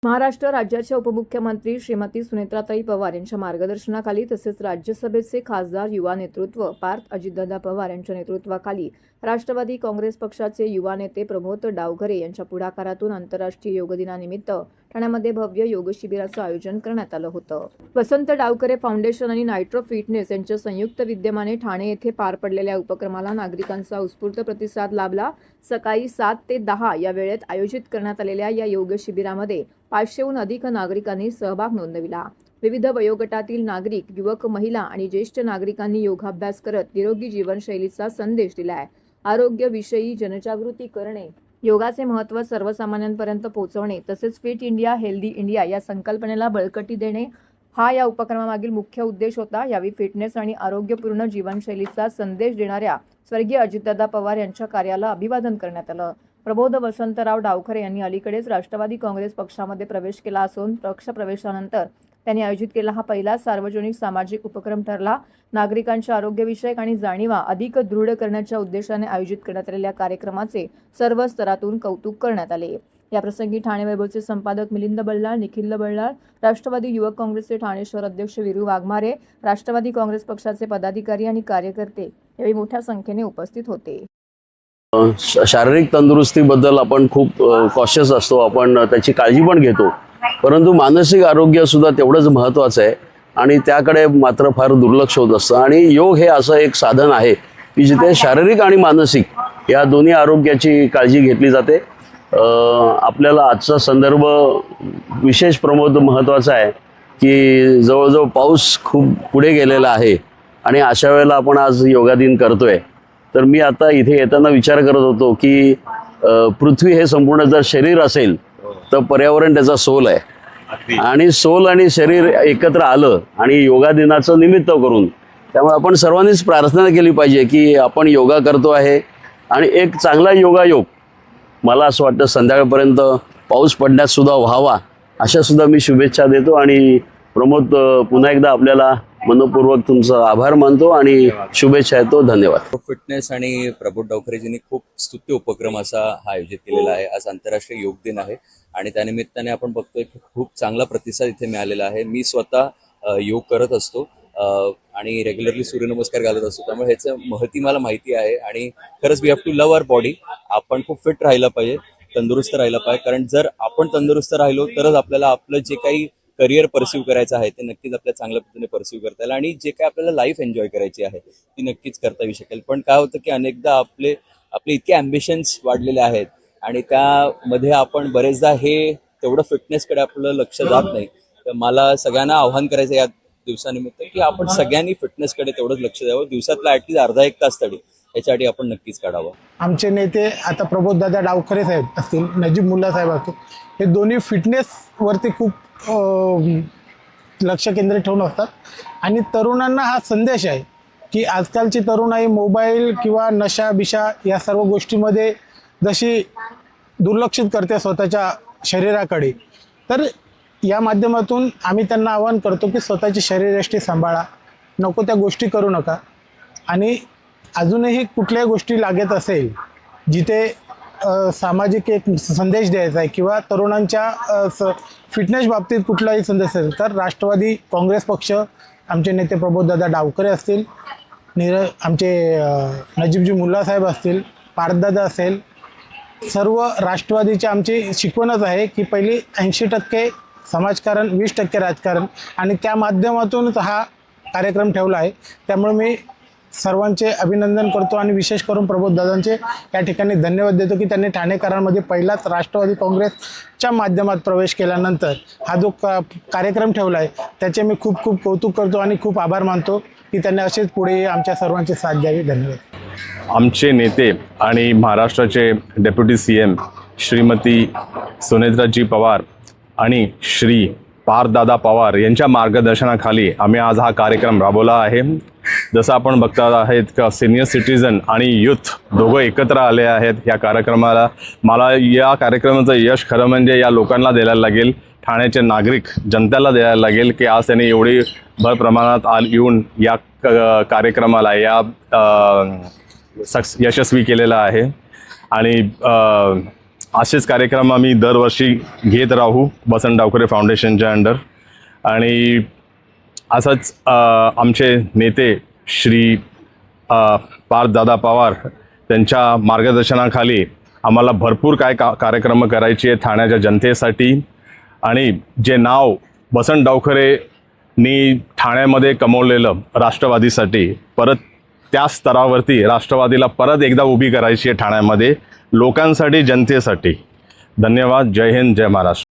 महाराष्ट्र राज्याच्या उपमुख्यमंत्री श्रीमती सुनेत्राताई पवार यांच्या मार्गदर्शनाखाली तसेच राज्यसभेचे खासदार युवा नेतृत्व पार्थ अजितदादा पवार यांच्या नेतृत्वाखाली राष्ट्रवादी काँग्रेस पक्षाचे युवा नेते प्रमोद डावखरे यांच्या पुढाकारातून आंतरराष्ट्रीय योग दिनानिमित्त ठाण्यामध्ये भव्य योग शिबिराचं आयोजन करण्यात आलं होतं। वसंत डावखरे फाउंडेशन आणि नायट्रो फिटनेस यांच्या संयुक्त विद्यमाने ठाणे येथे पार पडलेल्या उपक्रमाला नागरिकांचा उत्स्फूर्त प्रतिसाद लाभला। सकाळी 7 ते 10 या वेळेत आयोजित करण्यात आलेल्या या योग शिबिरामध्ये 500हून अधिक नागरिकांनी सहभाग नोंदविला। विविध वयोगटातील नागरिक, युवक, महिला आणि ज्येष्ठ नागरिकांनी योगाभ्यास करत निरोगी जीवनशैलीचा संदेश दिलाय। आरोग्याविषयी जनजागृती करणे, योगाचे महत्त्व सर्वसामान्यांपर्यंत पोहोचवणे तसेच फिट इंडिया हेल्दी इंडिया या संकल्पनेला बळकटी देणे हा या उपक्रमामागील मुख्य उद्देश होता। यावेळी फिटनेस आणि आरोग्यपूर्ण जीवनशैलीचा संदेश देणाऱ्या स्वर्गीय अजितदादा पवार यांच्या कार्याला अभिवादन करण्यात आलं। प्रबोध वसंतराव डावखरे यांनी अलीकडेच राष्ट्रवादी काँग्रेस पक्षामध्ये प्रवेश केला असून पक्ष प्रवेशानंतर त्यांनी आयोजित केलेला हा पहिला सार्वजनिक सामाजिक उपक्रम ठरला। नागरिकांच्या आरोग्यविषयक आणि जाणीवा अधिक दृढ करण्याच्या उद्देशाने आयोजित करण्यात आलेल्या कार्यक्रमाचे सर्व स्तरातून कौतुक करण्यात आले। याप्रसंगी ठाणे वैभवचे संपादक मिलिंद बल्लाळ, निखिल बल्लाळ, राष्ट्रवादी युवक काँग्रेसचे ठाणे शहर अध्यक्ष वीरू वाघमारे, राष्ट्रवादी काँग्रेस पक्षाचे पदाधिकारी आणि कार्यकर्ते यावेळी मोठ्या संख्येने उपस्थित होते। शारीरिक तंदुरुस्तीबद्दल आपण खूप कॉशियस असतो, आपण त्याची काळजी पण घेतो, परंतु मानसिक आरोग्य सुद्धा तेवढंच महत्त्वाचं आहे आणि त्याकडे मात्र फार दुर्लक्ष होत असतं। आणि योग हे असं एक साधन आहे की जिथे शारीरिक आणि मानसिक या दोन्ही आरोग्याची काळजी घेतली जाते। आपल्याला आजचा संदर्भ विशेष प्रमोद महत्त्वाचा आहे की जवळजवळ पाऊस खूप पुढे गेलेला आहे आणि अशा वेळेला आपण आज योगा दिन करतोय। तर मी आता इथे येताना विचार करत होतो की पृथ्वी हे संपूर्ण जर शरीर असेल तर पर्यावरण त्याचा सोल आहे आणि सोल आणि शरीर एकत्र आलं आणि योगा दिनाचं निमित्त करून त्यामुळे आपण सर्वांनीच प्रार्थना केली पाहिजे की आपण योगा करतो आहे आणि एक चांगला योगायोग मला असं वाटतं संध्याकाळपर्यंत पाऊस पडण्यात सुद्धा व्हावा अशा सुद्धा मी शुभेच्छा देतो। आणि प्रमोद, पुन्हा एकदा आपल्याला मनपूर्वक तुमचा आभार मानतो आणि शुभेच्छा देतो। धन्यवाद। फिटनेस आणि प्रबोध डावखरेजींनी खूप स्तुत्य उपक्रम असा हा आयोजित केलेला आहे। आज आंतरराष्ट्रीय योग दिन आहे आणि त्यानिमित्ताने आपण बघतोय की खूप चांगला प्रतिसाद इथे मिळालेला आहे। मी स्वतः योग करत असतो आणि रेग्युलरली सूर्यनमस्कार घालत असतो, त्यामुळे ह्याचं महत्त्व मला माहिती आहे। आणि खरंच we have to love our body. आपण खूप फिट राहायला पाहिजे, तंदुरुस्त राहायला पाहिजे, कारण जर आपण तंदुरुस्त राहिलो तरच आपल्याला आपलं जे काही करिअर परस्यू करायचं आहे ते नक्कीच आपल्या चांगल्या पद्धतीने परस्यू करता येईल आणि जे काही आपल्याला लाईफ एन्जॉय करायची आहे ती नक्कीच करता येऊ शकेल। पण काय होतं की अनेकदा आपले इतके ॲम्बिशन्स वाढलेले आहेत आणि त्यामध्ये आपण बरेचदा हे तेवढं फिटनेसकडे आपलं लक्ष जात नाही। तर मला सगळ्यांना आव्हान करायचं या दिवसानिमित्त की आपण सगळ्यांनी फिटनेसकडे तेवढंच लक्ष द्यावं। दिवसातला ॲटलीस्ट अर्धा एक तास तरी याच्यासाठी आपण नक्कीच काढावं। आमचे नेते आता प्रबोधदादा डावखरे साहेब असतील, नजीब मुल्ला साहेब असतील, हे दोन्ही फिटनेसवरती खूप लक्ष केंद्रित ठेवून असतात आणि तरुणांना हा संदेश आहे की आजकालची तरुणाई मोबाईल किंवा नशा बिशा या सर्व गोष्टीमध्ये जशी दुर्लक्षित करते स्वतःच्या शरीराकडे, तर या माध्यमातून आम्ही त्यांना आवाहन करतो की स्वतःची शरीरयष्टी सांभाळा, नको त्या गोष्टी करू नका। आणि अजूनही कुठल्याही गोष्टी लागत असेल जिथे सामाजिक एक संदेश द्यायचा आहे किंवा तरुणांच्या फिटनेस बाबतीत कुठलाही संदेश असेल तर राष्ट्रवादी काँग्रेस पक्ष, आमचे नेते प्रबोधदादा डावखरे असतील, आमचे नजीबजी मुल्ला साहेब असतील, पार्थदादा असेल, सर्व राष्ट्रवादीची आमची शिकवणच आहे की पहिली 80% समाजकारण 20% राजकारण आणि त्या माध्यमातूनच हा कार्यक्रम ठेवला आहे। त्यामुळे मी सर्वांचे अभिनंदन करतो आणि विशेष करून प्रबोधदादांचे या ठिकाणी धन्यवाद देतो की त्यांनी ठाणेकरांमध्ये पहिलाच राष्ट्रवादी काँग्रेसच्या माध्यमात प्रवेश केल्यानंतर हा जो कार्यक्रम ठेवला आहे त्याचे मी खूप खूप कौतुक करतो आणि खूप आभार मानतो की त्यांनी असेच पुढे आमच्या सर्वांची साथ द्यावी। धन्यवाद। आमचे नेते आणि महाराष्ट्राचे डेप्युटी CM श्रीमती सुनेत्राजी पवार आणि श्री पार्थदादा पवार यांच्या मार्गदर्शनाखाली आम्ही आज हा कार्यक्रम राबवला आहे। जसं आपण बघता आहेत का सिनियर सिटीजन आणि यूथ दोघं एकत्र आले आहेत या कार्यक्रमाला। मला या कार्यक्रमाचं यश खरं म्हणजे या लोकांना द्यायला लागेल, ठाण्याचे नागरिक जनतेला द्यायला लागेल की आज त्यांनी एवढी भर प्रमाणात येऊन या कार्यक्रमाला यशस्वी केलेला आहे। आणि असेच कार्यक्रम आम्ही दरवर्षी घेत राहू वसंत डावखरे फाउंडेशनच्या अंडर. आणि असंच आमचे नेते श्री पार्थदादा पवार त्यांच्या मार्गदर्शनाखाली आम्हाला भरपूर काय कार्यक्रम करायचे आहे ठाण्याच्या जनतेसाठी. आणि जे नाव वसंत डावखरेंनी ठाण्यामध्ये कमवलेलं राष्ट्रवादीसाठी, परत त्या स्तरावरती राष्ट्रवादीला परत एकदा उभी करायची आहे ठाण्यामध्ये, लोकांसाठी, जनतेसाठी. धन्यवाद. जय हिंद, जय महाराष्ट्र.